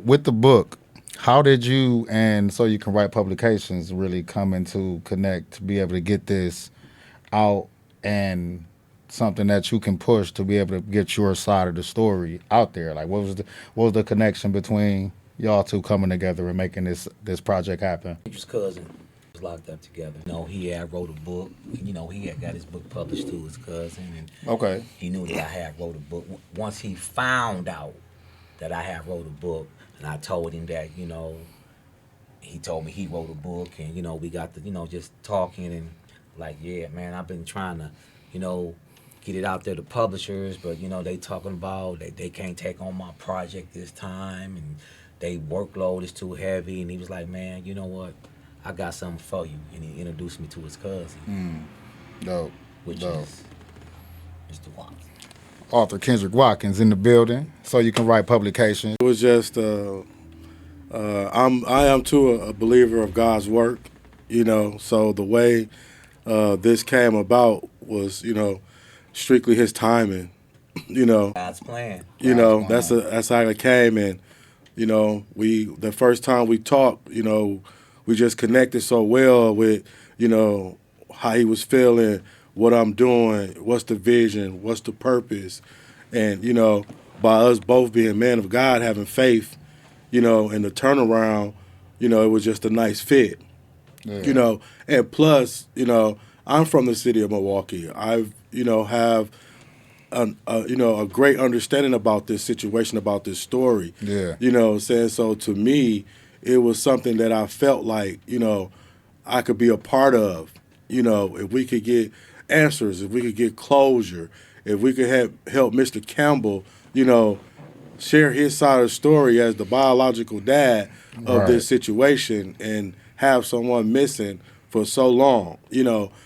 with the book, how did you and So You Can Write Publications really come into connect to be able to get this out and something that you can push to be able to get your side of the story out there? Like, what was the connection between y'all two coming together and making this project happen? His cousin was locked up together. He had wrote a book. He had got his book published to his cousin, and Okay. he knew that I had wrote a book. Once he found out that I had wrote a book, and I told him that, he told me he wrote a book, and we got to, just talking, and like, yeah, man, I've been trying to, you know, get it out there to publishers, but they talking about they can't take on my project this time, and they workload is too heavy. And he was like, man, you know what? I got something for you, and he introduced me to his cousin, Dope. which Dope. is Mr. Watson. Author Kendrick Watkins in the building, So You Can Write Publications. It was just I am too a believer of God's work, So the way this came about was strictly His timing, God's plan. That's how it came, and we the first time we talked, we just connected so well with how He was feeling, what I'm doing, what's the vision, what's the purpose, and by us both being men of God, having faith, and the turnaround, it was just a nice fit, and plus, I'm from the city of Milwaukee. I've, have a great understanding about this situation, about this story. Yeah. Saying so to me, it was something that I felt like, I could be a part of. If we could get answers, if we could get closure, if we could help Mr. Campbell, share his side of the story as the biological dad of this situation and have someone missing for so long,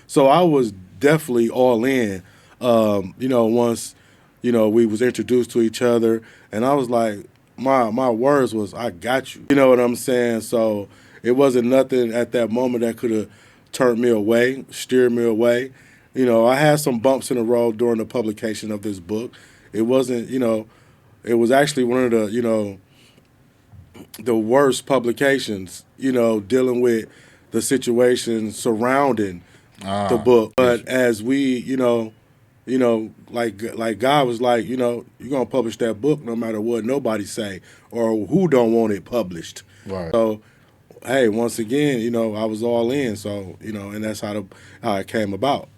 So I was definitely all in, once, we was introduced to each other, and I was like, my words was, I got you. You know what I'm saying? So it wasn't nothing at that moment that could have turned me away, steered me away. I had some bumps in the road during the publication of this book. It wasn't, it was actually one of the, the worst publications, dealing with the situation surrounding the book. But as we, like God was like, you're gonna publish that book no matter what nobody say or who don't want it published. Right. So, hey, once again, I was all in. So, and that's how it came about.